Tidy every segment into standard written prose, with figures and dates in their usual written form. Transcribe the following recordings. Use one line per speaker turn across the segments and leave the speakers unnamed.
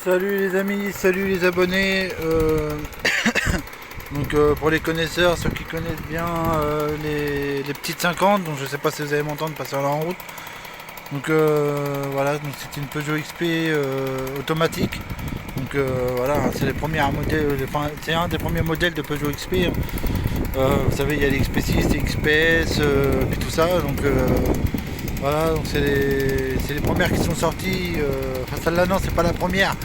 Salut les amis, salut les abonnés. Donc pour les connaisseurs, ceux qui connaissent bien les petites 50, donc je sais pas si vous allez m'entendre passer en route. Donc voilà, donc c'est une Peugeot XP automatique. Donc voilà, c'est les premiers modèles, enfin, c'est un des premiers modèles de Peugeot XP. Vous savez, il y a les XP6, les XPS, puis tout ça. Donc voilà, donc c'est les premières qui sont sorties. Enfin celle-là non, c'est pas la première.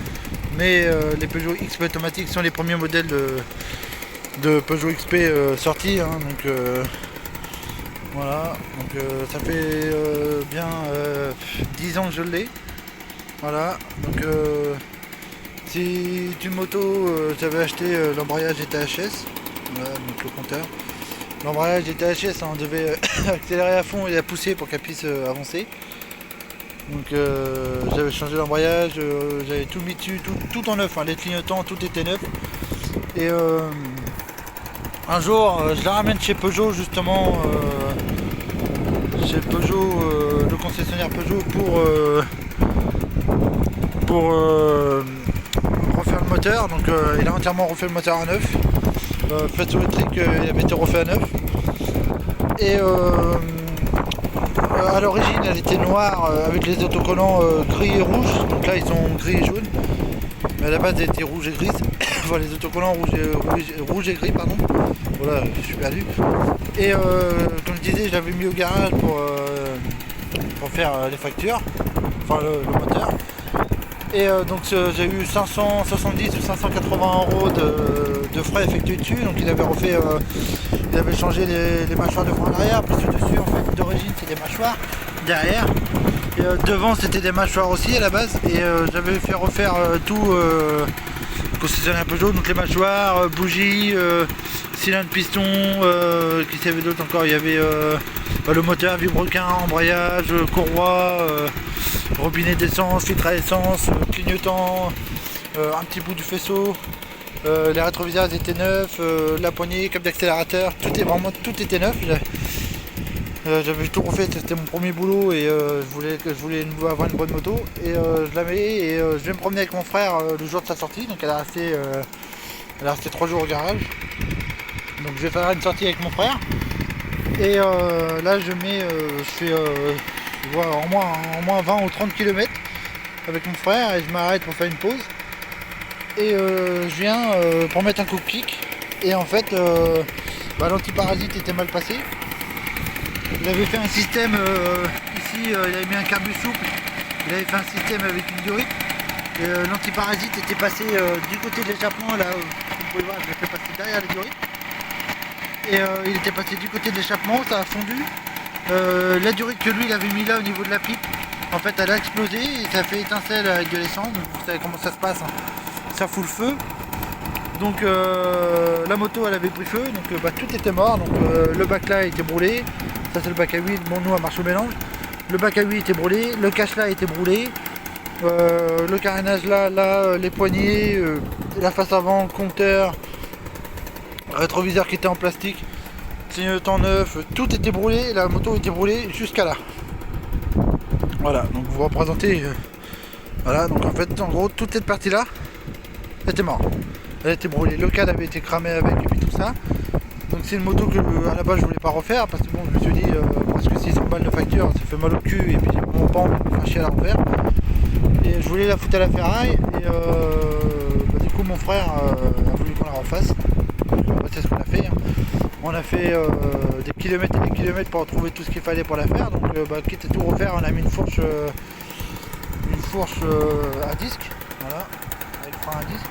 Mais les Peugeot XP automatiques sont les premiers modèles de Peugeot XP sortis. Hein, donc voilà, donc ça fait bien 10 ans que je l'ai. Voilà, donc c'est une moto, j'avais acheté l'embrayage GTHS, voilà, donc le compteur. L'embrayage GTHS, on devait accélérer à fond et la pousser pour qu'elle puisse avancer. Donc j'avais changé l'embrayage, j'avais tout mis dessus, tout en neuf, hein, les clignotants, tout était neuf. Et un jour, je la ramène chez Peugeot justement, chez Peugeot, le concessionnaire Peugeot pour refaire le moteur. Donc il a entièrement refait le moteur à neuf. Façon électrique, il avait été refait à neuf. Et à l'origine elle était noire avec les autocollants gris et rouge, donc là ils sont gris et jaune, mais à la base elle était rouge et grise. Enfin les autocollants rouge et gris pardon, voilà je suis perdu. Et comme je disais, j'avais mis au garage pour faire les factures, enfin le moteur. Et donc j'ai eu 570 ou 580 € de frais effectués dessus. Donc il avait refait, il avait changé les mâchoires de frein arrière, plus dessus en fait d'origine c'est des mâchoires derrière. Et devant c'était des mâchoires aussi à la base. Et j'avais fait refaire tout concessionnaire Peugeot, donc les mâchoires, bougies, cylindre piston, qui s'y avait d'autres encore, il y avait le moteur, vibrequin, embrayage, courroie, robinet d'essence, filtre à essence, clignotant, un petit bout du faisceau, les rétroviseurs étaient neufs, la poignée, câble d'accélérateur, tout était neuf. J'avais tout refait, c'était mon premier boulot et je voulais avoir une bonne moto et je la mets et je vais me promener avec mon frère le jour de sa sortie, donc elle a resté 3 jours au garage. Donc je vais faire une sortie avec mon frère et là je fais en moins 20 ou 30 km avec mon frère et je m'arrête pour faire une pause et je viens pour mettre un coup de kick et en fait l'antiparasite était mal passé. Il avait fait un système ici, il avait mis un carbu souple, il avait fait un système avec une durite et l'antiparasite était passé du côté de l'échappement, là vous pouvez voir, je l'ai fait passer derrière la durite et il était passé du côté de l'échappement, ça a fondu. La durite que lui il avait mis là au niveau de la pipe, en fait elle a explosé et ça fait étincelle avec de l'essence, donc vous savez comment ça se passe, hein. Ça fout le feu. Donc la moto elle avait pris feu, donc tout était mort, donc le bac là était brûlé, ça c'est le bac à huile, bon nous à marche au mélange, le bac à huile était brûlé, le cache là était brûlé, le carénage là, les poignées, la face avant, le compteur, le rétroviseur qui était en plastique, clignotant neuf, tout était brûlé, la moto était brûlée jusqu'à là. Voilà, donc vous représentez, voilà, donc en fait en gros toute cette partie là était morte. Elle était brûlée, le cadre avait été cramé avec et puis tout ça. Donc c'est une moto que à la base je voulais pas refaire parce que bon je me suis dit parce que 600 balles de facture ça fait mal au cul et puis j'ai vraiment pas envie de me faire chier à la refaire. Et je voulais la foutre à la ferraille et du coup mon frère a voulu qu'on la refasse. C'est ce qu'on a fait. Hein. On a fait des kilomètres et des kilomètres pour trouver tout ce qu'il fallait pour la faire. Donc quitte à tout refaire, on a mis une fourche à disque. Voilà, avec le frein à disque.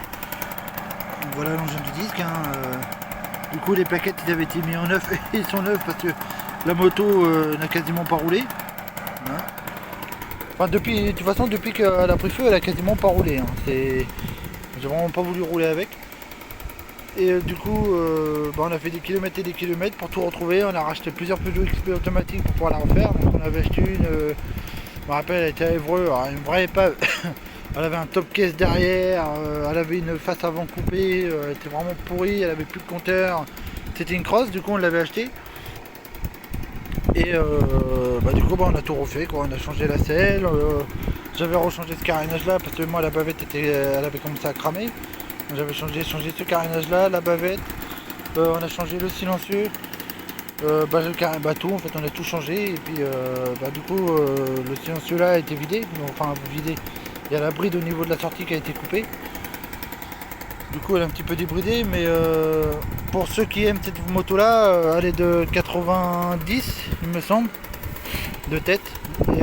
Donc voilà l'engin du disque. Hein, du coup les plaquettes ils avaient été mis en neuf et ils sont neufs parce que la moto n'a quasiment pas roulé. Voilà. Enfin de toute façon depuis qu'elle a pris feu elle a quasiment pas roulé. Hein. J'ai vraiment pas voulu rouler avec. Et du coup on a fait des kilomètres et des kilomètres pour tout retrouver. On a racheté plusieurs Peugeot XP automatiques pour pouvoir la refaire. Donc on avait acheté une, je me rappelle elle était à Évreux, alors une vraie épave. Elle avait un top case derrière, elle avait une face avant coupée, elle était vraiment pourrie, elle avait plus de compteur. C'était une cross, du coup on l'avait acheté. Et du coup on a tout refait quoi. On a changé la selle, J'avais rechangé ce carénage là parce que moi la bavette elle avait commencé à cramer. J'avais changé ce carénage là, la bavette, on a changé le silencieux, tout en fait on a tout changé et puis du coup le silencieux là a été vidé, enfin vidé. Il y a la bride au niveau de la sortie qui a été coupée. Du coup elle est un petit peu débridée mais pour ceux qui aiment cette moto là, elle est de 90 il me semble de tête. Et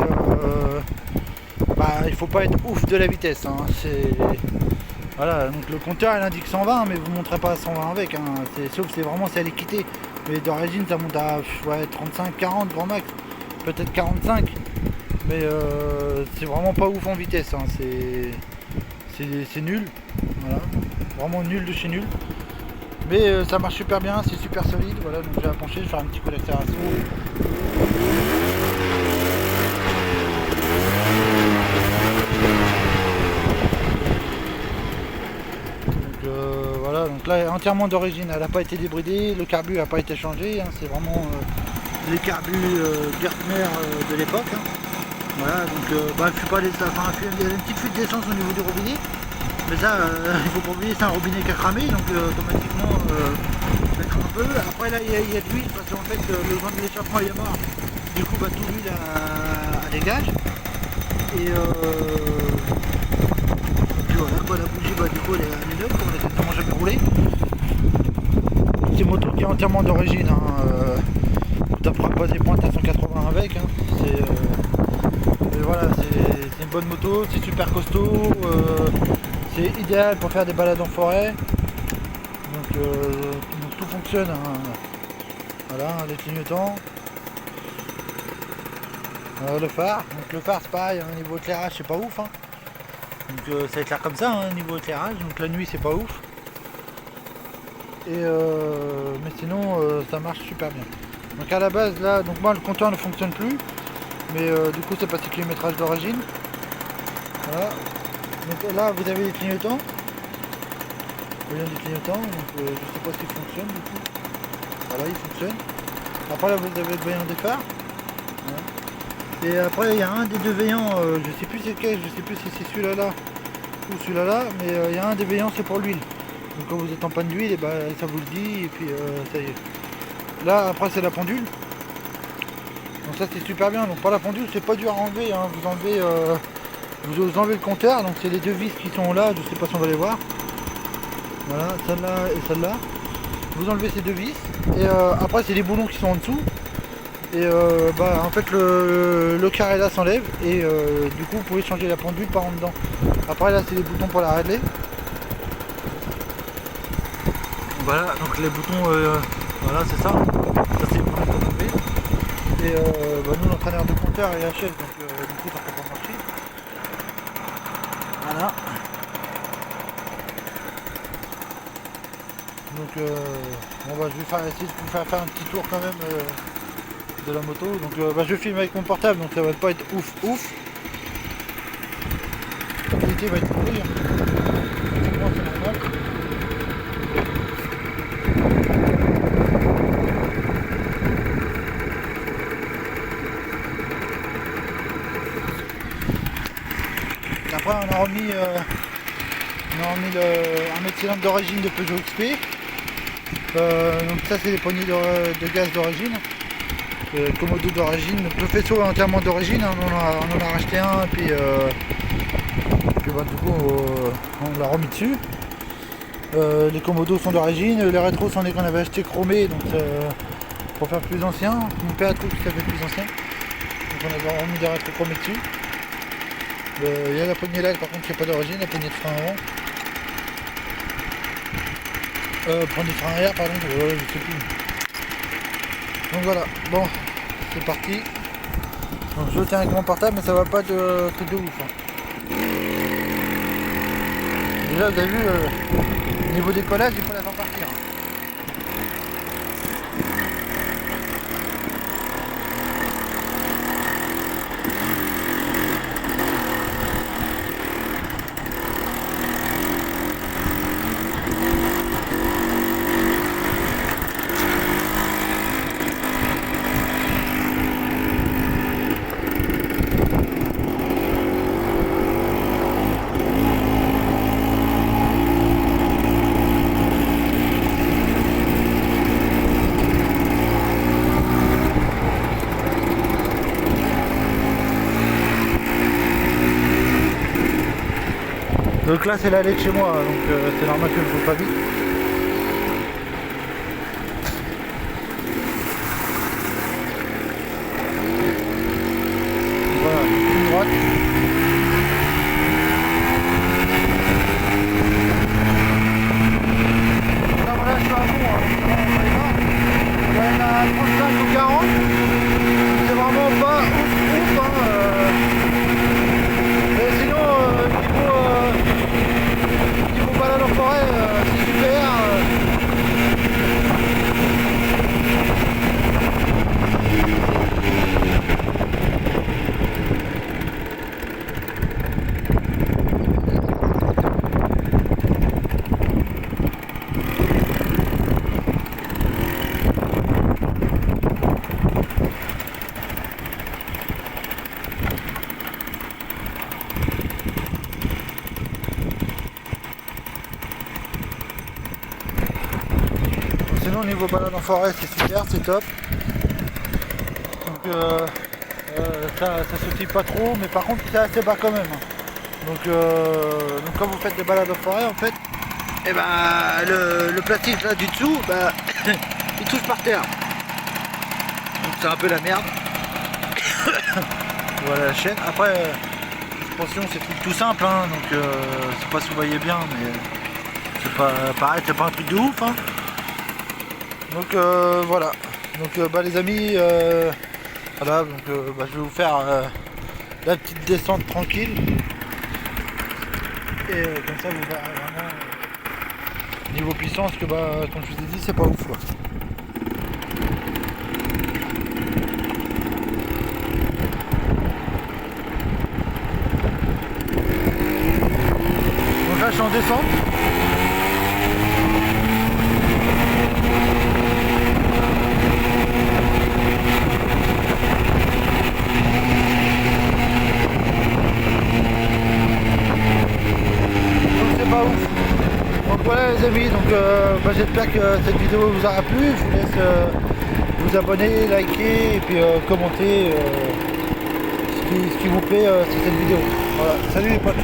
il faut pas être ouf de la vitesse, hein. Voilà, donc le compteur il indique 120 mais vous ne monterez pas à 120 avec, hein. Sauf c'est vraiment c'est à l'équité. Mais d'origine ça monte à 35, 40 grand max, peut-être 45. Mais c'est vraiment pas ouf en vitesse, hein. C'est nul. Voilà. Vraiment nul de chez nul. Mais ça marche super bien, c'est super solide. Voilà, donc je vais la pencher, je vais faire un petit coup d'accélération. Voilà, donc là entièrement d'origine, elle n'a pas été débridée, le carbu n'a pas été changé, hein, c'est vraiment les carbus Gertner de l'époque. Hein. Voilà, donc je suis pas allé, il y a une petite fuite d'essence au niveau du robinet, mais ça il faut pas oublier, c'est un robinet qui a cramé, donc automatiquement ça crame un peu. Après là il y a de l'huile parce qu'en fait le joint de l'échappement il est mort, du coup tout l'huile à dégage. Et la bougie du coup elle est neuve, comme on n'a quasiment jamais roulé. C'est une moto qui est entièrement d'origine, hein. Tu ne feras pas des pointes à 180 avec, hein. Voilà, c'est une bonne moto, c'est super costaud, c'est idéal pour faire des balades en forêt. Donc tout fonctionne, hein. Voilà, les clignotants. Le phare, donc le phare c'est pareil, hein, niveau éclairage c'est pas ouf, hein. Donc ça éclaire comme ça, hein, niveau éclairage, donc la nuit c'est pas ouf. Et mais sinon ça marche super bien. Donc à la base là, donc moi le compteur ne fonctionne plus, mais du coup c'est passé kilométrage d'origine. Voilà. Donc là vous avez les clignotants. Vous voyez des clignotants, donc je sais pas s'ils fonctionnent du coup. Voilà, ils fonctionnent. Après là vous avez le voyant des phares. Voilà. Et après il y a un des deux veillants, je sais plus c'est lequel, je sais plus si c'est celui-là là ou celui-là là, mais il y a un des veillants c'est pour l'huile. Donc quand vous êtes en panne d'huile, et ça vous le dit et puis ça y est. Là après c'est la pendule. Donc ça c'est super bien. Donc pour la pendule c'est pas dur à enlever, hein. Vous enlevez le compteur, donc c'est les deux vis qui sont là, je sais pas si on va les voir. Voilà, celle-là et celle-là. Vous enlevez ces deux vis et après c'est les boulons qui sont en dessous. Et en fait le carré là s'enlève et du coup vous pouvez changer la pendule par en dedans. Après là c'est les boutons pour la régler. Voilà, donc les boutons voilà c'est ça. Ça c'est les boutons pour enlever. Et nous l'entraîneur de compteur est HF, donc du coup ça peut pas marcher. Voilà. Donc je vais essayer de vous faire un petit tour quand même de la moto. Donc je filme avec mon portable, donc ça va pas être ouf. La qualité va être pourrie, hein. Moi, c'est normal. Après on a remis un mètre cylindre d'origine de Peugeot XP. Donc ça c'est les poignées de gaz d'origine. Commodo d'origine. Donc le faisceau est entièrement d'origine, hein. On en a racheté un et puis du coup on l'a remis dessus. Les commodos sont d'origine, les rétros c'en est qu'on avait acheté chromé, donc pour faire plus ancien. Mon père trouve que ça fait plus ancien. Donc on avait remis des rétros chromés dessus. Il y a la poignée là par contre qui n'est pas d'origine, la poignée de frein avant. Poignée de frein arrière pardon, je sais plus. Donc voilà, bon, c'est parti. Donc je tiens avec mon portable mais ça va pas être de ouf, hein. Déjà vous avez vu, niveau décollage il faut la faire partir, hein. Donc là c'est l'allée de chez moi, donc c'est normal que je roule pas vite. Voilà, une droite. Là voilà, je suis à fond, hein. Il y en a 35 ou 40. C'est vraiment pas ouf, hein. Mais sinon, niveau balade en forêt, c'est super. Sinon au niveau balade en forêt c'est super, c'est top. Donc ça se tire pas trop, mais par contre c'est assez bas quand même. Donc quand vous faites des balades en forêt en fait, et ben le plastique là du dessous, bah, il touche par terre. Donc c'est un peu la merde. Voilà la chaîne. Après suspension c'est tout simple, hein, donc je sais pas si vous voyez bien, mais c'est pas pareil, c'est pas un truc de ouf, hein. Donc voilà, donc bah, les amis, voilà, donc bah, je vais vous faire la petite descente tranquille et comme ça vous verrez vraiment niveau puissance que bah, comme je vous ai dit c'est pas ouf quoi. Donc là je suis en descente. Donc voilà les amis, donc bah, j'espère que cette vidéo vous aura plu. Je vous laisse vous abonner, liker et puis commenter ce qui vous plaît sur cette vidéo. Voilà, salut les potes.